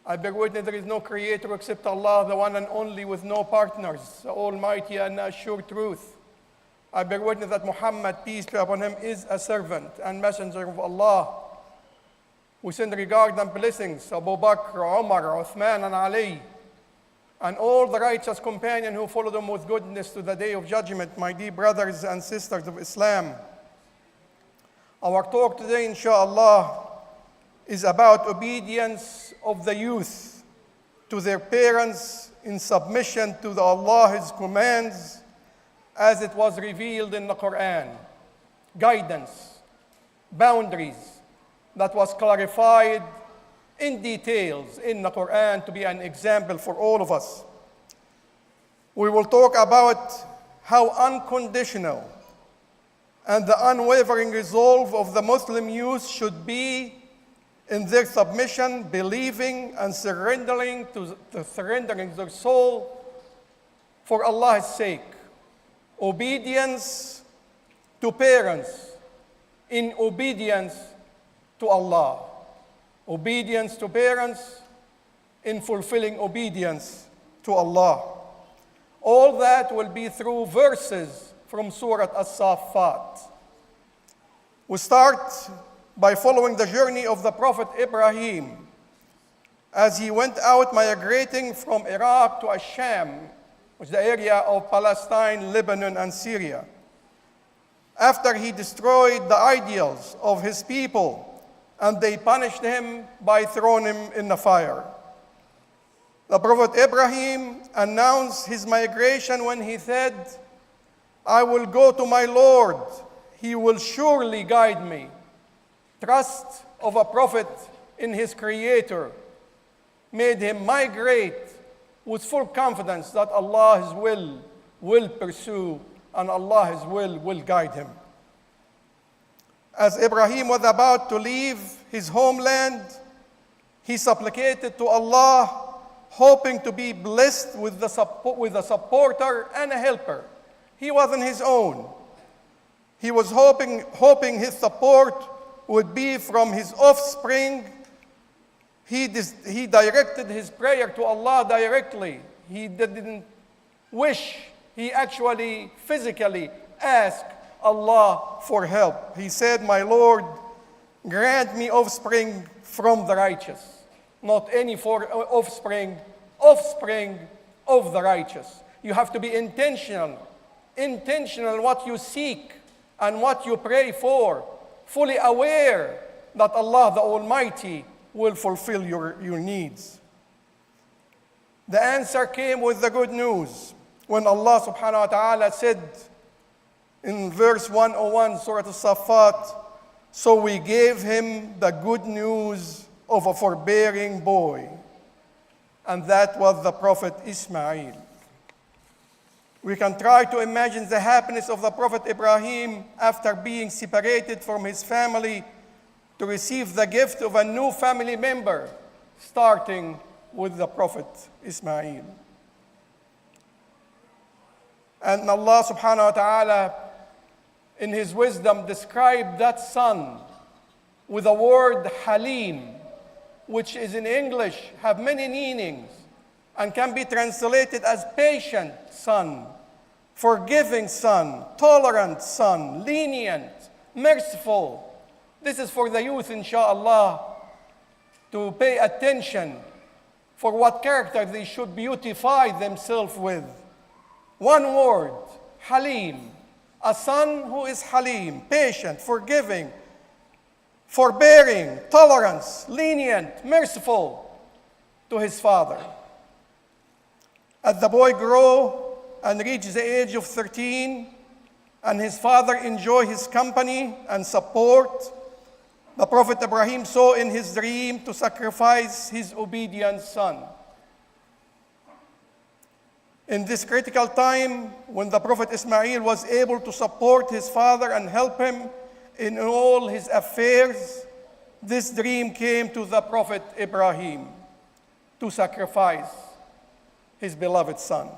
I bear witness there is no creator except Allah, the one and only, with no partners, the Almighty and assured truth. I bear witness that Muhammad, peace be upon him, is a servant and messenger of Allah. We send regard and blessings to Abu Bakr, Umar, Uthman, and Ali, and all the righteous companions who follow them with goodness to the day of judgment, my dear brothers and sisters of Islam. Our talk today, inshallah, is about obedience of the youth to their parents in submission to Allah's commands as it was revealed in the Quran. Guidance, boundaries that was clarified in details in the Quran to be an example for all of us. We will talk about how unconditional and the unwavering resolve of the Muslim youth should be in their submission, believing and surrendering their soul for Allah's sake. Obedience to parents in obedience to Allah. Obedience to parents in fulfilling obedience to Allah. All that will be through verses from Surah As-Saffat. We start by following the journey of the Prophet Ibrahim as he went out migrating from Iraq to Asham, which is the area of Palestine, Lebanon, and Syria. After he destroyed the ideals of his people, and they punished him by throwing him in the fire. The Prophet Ibrahim announced his migration when he said, "I will go to my Lord. He will surely guide me." Trust of a prophet in his Creator made him migrate with full confidence that Allah's will pursue and Allah's will guide him. As Ibrahim was about to leave his homeland, he supplicated to Allah, hoping to be blessed with a supporter and a helper. He wasn't his own. He was hoping his support would be from his offspring. He directed his prayer to Allah directly. He didn't wish. He actually physically asked Allah for help. He said, "My Lord, grant me offspring from the righteous." Not any offspring of the righteous. You have to be intentional what you seek and what you pray for, fully aware that Allah the Almighty will fulfill your needs. The answer came with the good news when Allah subhanahu wa ta'ala said in verse 101, Surah As-Saffat, "So we gave him the good news of a forbearing boy," and that was the Prophet Ismail. We can try to imagine the happiness of the Prophet Ibrahim after being separated from his family to receive the gift of a new family member, starting with the Prophet Ismail. And Allah subhanahu wa ta'ala, in his wisdom, described that son with the word Halim, which is in English, have many meanings and can be translated as patient son, forgiving son, tolerant son, lenient, merciful. This is for the youth, inshallah, to pay attention for what character they should beautify themselves with. One word, Halim. A son who is Halim, patient, forgiving, forbearing, tolerance, lenient, merciful to his father. As the boy grew and reached the age of 13, and his father enjoyed his company and support, the Prophet Ibrahim saw in his dream to sacrifice his obedient son. In this critical time, when the Prophet Ismail was able to support his father and help him in all his affairs, this dream came to the Prophet Ibrahim to sacrifice his beloved son.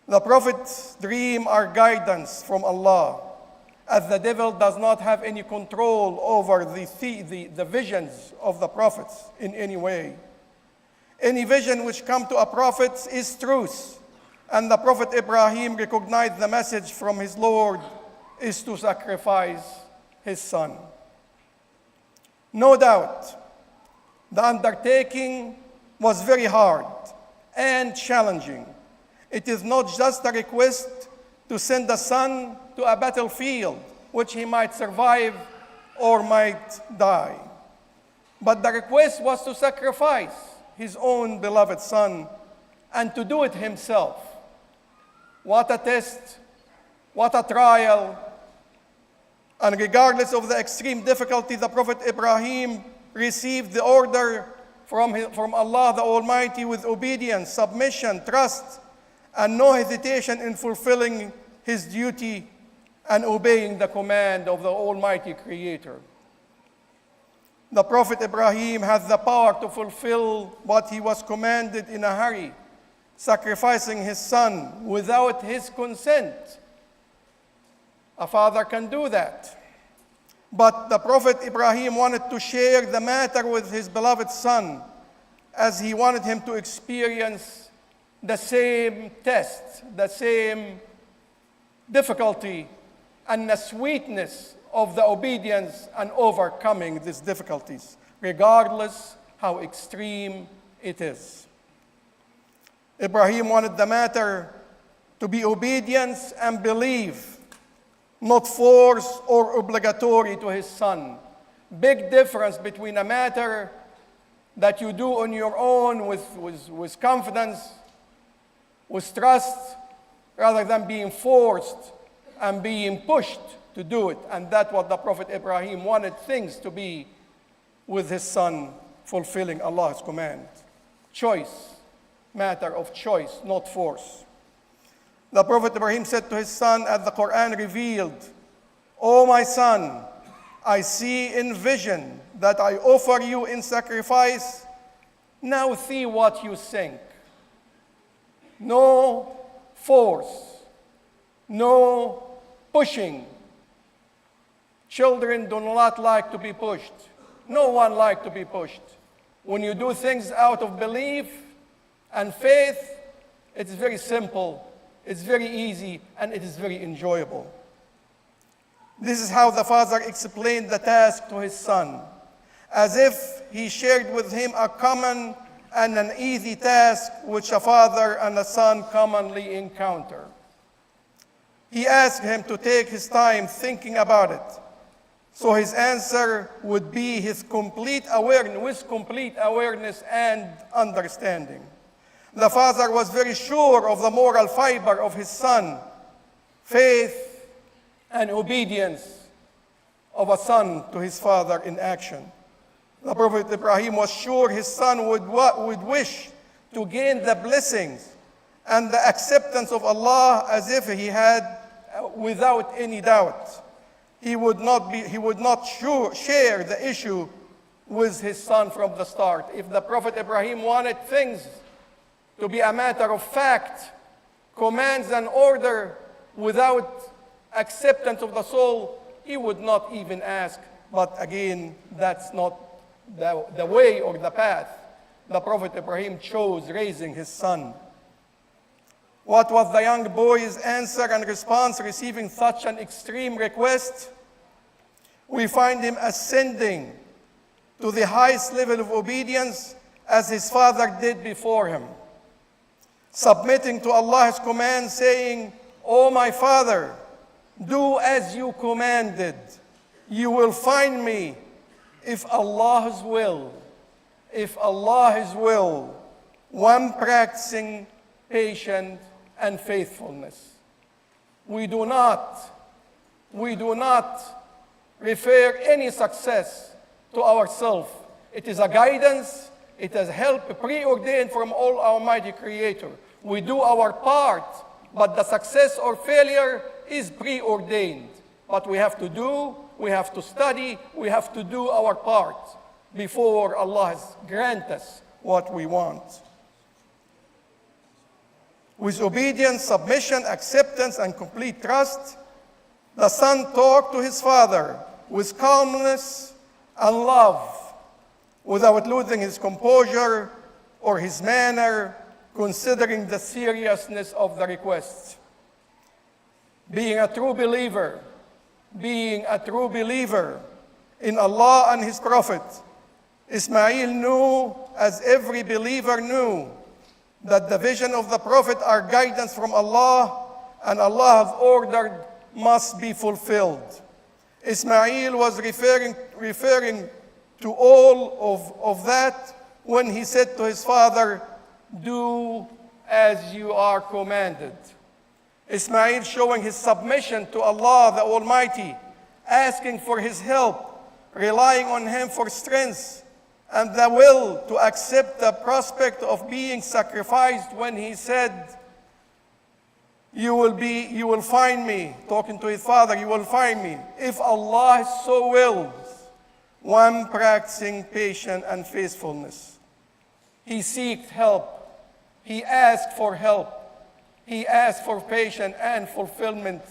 The Prophet's dream are guidance from Allah, as the devil does not have any control over the visions of the prophets in any way. Any vision which comes to a prophet is truth. And the Prophet Ibrahim recognized the message from his Lord is to sacrifice his son. No doubt, the undertaking was very hard and challenging. It is not just a request to send a son to a battlefield, which he might survive or might die. But the request was to sacrifice his own beloved son and to do it himself. What a test, what a trial. And regardless of the extreme difficulty, the Prophet Ibrahim received the order from Allah the Almighty with obedience, submission, trust, and no hesitation in fulfilling his duty and obeying the command of the Almighty Creator. The Prophet Ibrahim had the power to fulfill what he was commanded in a hurry, sacrificing his son without his consent. A father can do that. But the Prophet Ibrahim wanted to share the matter with his beloved son, as he wanted him to experience the same test, the same difficulty, and the sweetness of the obedience and overcoming these difficulties, regardless how extreme it is. Ibrahim wanted the matter to be obedience and belief, not force or obligatory to his son. Big difference between a matter that you do on your own with confidence, with trust, rather than being forced and being pushed to do it. And that's what the Prophet Ibrahim wanted things to be with his son, fulfilling Allah's command. Choice, matter of choice, not force. The Prophet Ibrahim said to his son, as the Quran revealed, "O my son, I see in vision that I offer you in sacrifice. Now see what you think." No force, no pushing. Children do not like to be pushed. No one likes to be pushed. When you do things out of belief and faith, it's very simple, it's very easy, and it is very enjoyable. This is how the father explained the task to his son, as if he shared with him a common and an easy task which a father and a son commonly encounter. He asked him to take his time thinking about it, so his answer would be with complete awareness and understanding. The father was very sure of the moral fiber of his son, faith and obedience of a son to his father in action. The Prophet Ibrahim was sure his son would wish to gain the blessings and the acceptance of Allah as if he had, without any doubt. He would not share the issue with his son from the start. If the Prophet Ibrahim wanted things to be a matter of fact, commands and order without acceptance of the soul, he would not even ask. But again, that's not the way or the path the Prophet Ibrahim chose raising his son. What was the young boy's answer and response receiving such an extreme request? We find him ascending to the highest level of obedience as his father did before him, submitting to Allah's command, saying, "O my father, do as you commanded. You will find me if Allah's will, one practicing patience and faithfulness." We do not refer any success to ourselves. It is a guidance, it is help preordained from all Almighty Creator. We do our part, but the success or failure is preordained. But we have to study, we have to do our part before Allah grant us what we want. With obedience, submission, acceptance, and complete trust, the son talked to his father with calmness and love, without losing his composure or his manner, considering the seriousness of the request. Being a true believer in Allah and His Prophet, Ismail knew, as every believer knew, that the vision of the Prophet are guidance from Allah, and Allah's order must be fulfilled. Ismail was referring to all of that when he said to his father, "Do as you are commanded." Ismail showing his submission to Allah the Almighty, asking for His help, relying on Him for strength, and the will to accept the prospect of being sacrificed when he said, you will find me, talking to his father, you will find me, if Allah so wills, one practicing patience and faithfulness. He sought help. He asked for help. He asked for patience and fulfillment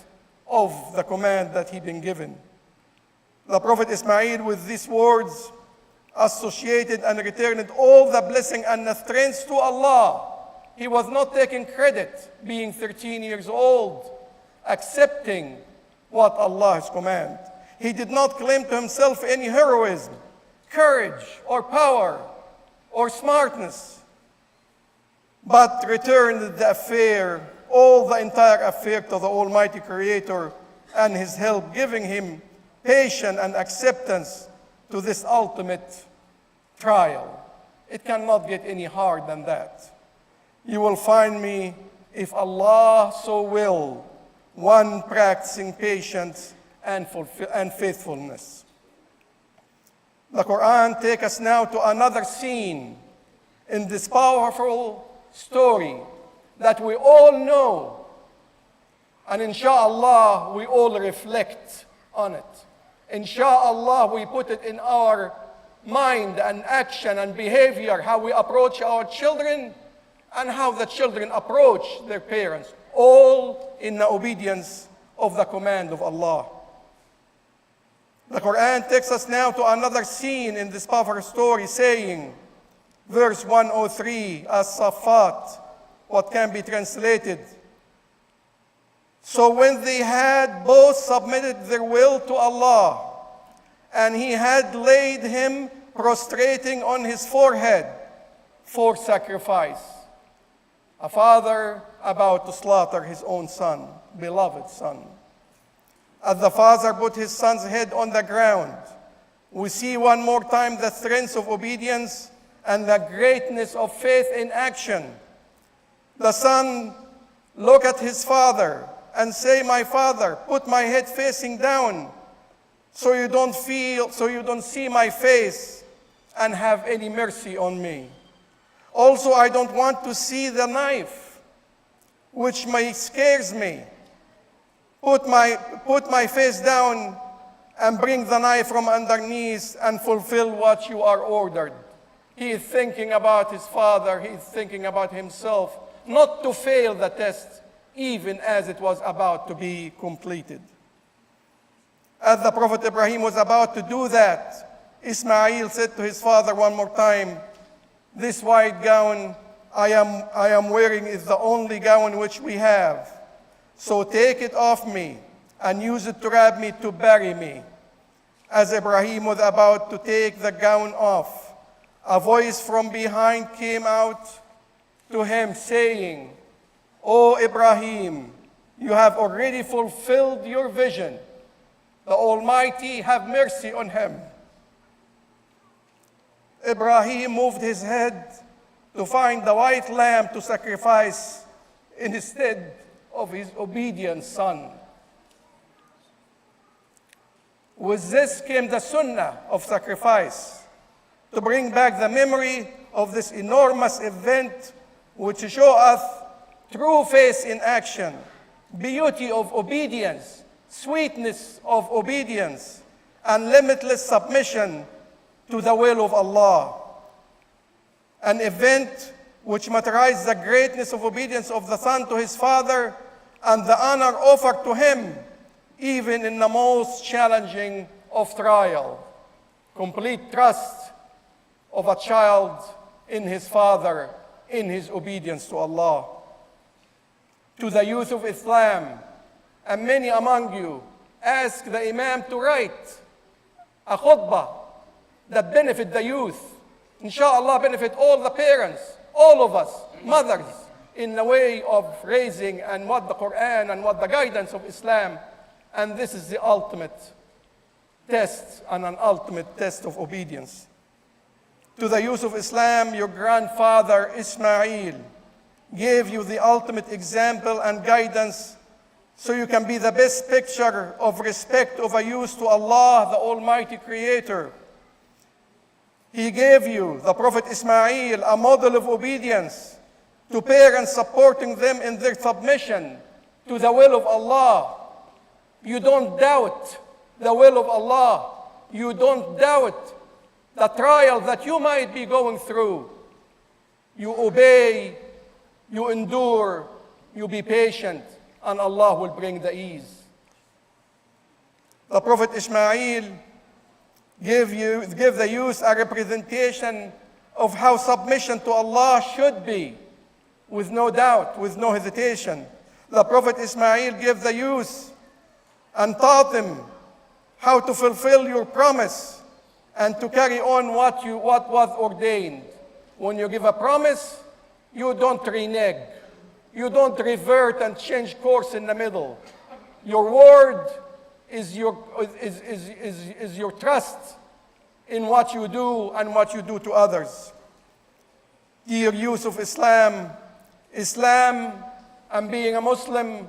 of the command that he'd been given. The Prophet Ismail, with these words, associated and returned all the blessing and the strength to Allah. He was not taking credit, being 13 years old, accepting what Allah has commanded. He did not claim to himself any heroism, courage, or power, or smartness, but returned the affair, all the entire affair, to the Almighty Creator and His help, giving him patience and acceptance to this ultimate trial. It cannot get any harder than that. You will find me, if Allah so will, one practicing patience and faithfulness. The Quran takes us now to another scene in this powerful story that we all know, and inshallah we all reflect on it. Inshallah we put it in our mind and action and behavior, how we approach our children and how the children approach their parents, all in the obedience of the command of Allah. The Quran takes us now to another scene in this powerful story, saying, verse 103, As-Saffat, what can be translated, so when they had both submitted their will to Allah, and he had laid him prostrating on his forehead for sacrifice, a father about to slaughter his own son, beloved son. As the father put his son's head on the ground, we see one more time the strength of obedience and the greatness of faith in action. The son looked at his father and say, "My father, put my head facing down so you don't see my face and have any mercy on me. Also, I don't want to see the knife, which scares me. Put my face down and bring the knife from underneath and fulfill what you are ordered." He is thinking about his father. He is thinking about himself, not to fail the test, even as it was about to be completed. As the Prophet Ibrahim was about to do that, Ismail said to his father one more time, "This white gown I am wearing is the only gown which we have. So take it off me and use it to wrap me to bury me." As Ibrahim was about to take the gown off, a voice from behind came out to him saying, "O Ibrahim, you have already fulfilled your vision. The Almighty have mercy on him." Ibrahim moved his head to find the white lamb to sacrifice instead of his obedient son. With this came the sunnah of sacrifice, to bring back the memory of this enormous event, which show us true faith in action, beauty of obedience, sweetness of obedience, and limitless submission to the will of Allah. An event which materialized the greatness of obedience of the son to his father and the honor offered to him, even in the most challenging of trial. Complete trust of a child in his father, in his obedience to Allah. To the youth of Islam, and many among you, ask the Imam to write a khutbah that benefit the youth. Inshallah, benefit all the parents, all of us, mothers, in the way of raising and what the Quran and what the guidance of Islam. And this is the ultimate test and an ultimate test of obedience. To the youth of Islam, your grandfather Ismail gave you the ultimate example and guidance so you can be the best picture of respect of a youth to Allah, the Almighty Creator. He gave you, the Prophet Ismail, a model of obedience to parents, supporting them in their submission to the will of Allah. You don't doubt the will of Allah. You don't doubt the trial that you might be going through. You obey, you endure, you be patient, and Allah will bring the ease. The Prophet Ismail give the youth a representation of how submission to Allah should be, with no doubt, with no hesitation. The Prophet Ismail gave the youth and taught them how to fulfill your promise and to carry on what was ordained. When you give a promise, you don't renege. You don't revert and change course in the middle. Your word is your trust in what you do and what you do to others. Dear youth of Islam, Islam and being a Muslim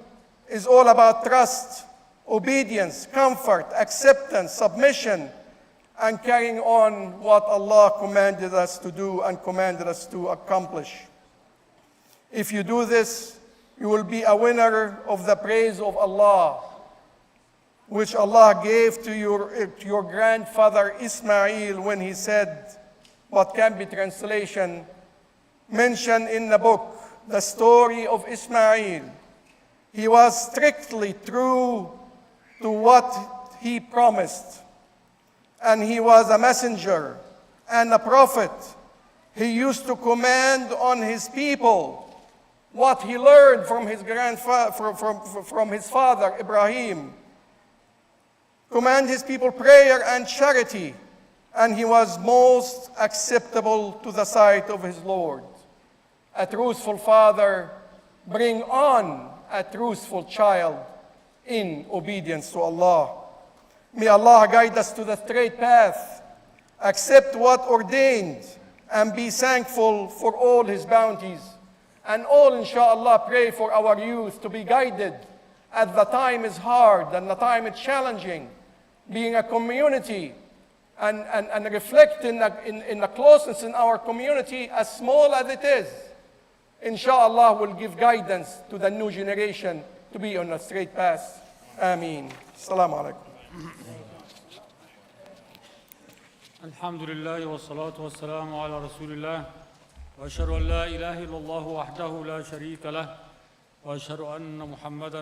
is all about trust, obedience, comfort, acceptance, submission, and carrying on what Allah commanded us to do and commanded us to accomplish. If you do this, you will be a winner of the praise of Allah, which Allah gave to your grandfather Ismail when he said, what can be translation, mentioned in the book, the story of Ismail. He was strictly true to what he promised. And he was a messenger and a prophet. He used to command on his people what he learned from his from his father Ibrahim. Command his people prayer and charity, and he was most acceptable to the sight of his Lord. A truthful father bring on a truthful child in obedience to Allah. May Allah guide us to the straight path, accept what ordained, and be thankful for all his bounties. And all, inshallah, pray for our youth to be guided as the time is hard and the time is challenging. Being a community and reflect in the closeness in our community, as small as it is, inshallah, will give guidance to the new generation to be on a straight path. Ameen. Assalamu alaikum. الحمد لله والصلاة والسلام على رسول الله وأشهد أن لا إله إلا الله وحده لا شريك له وأشهد أن محمدًا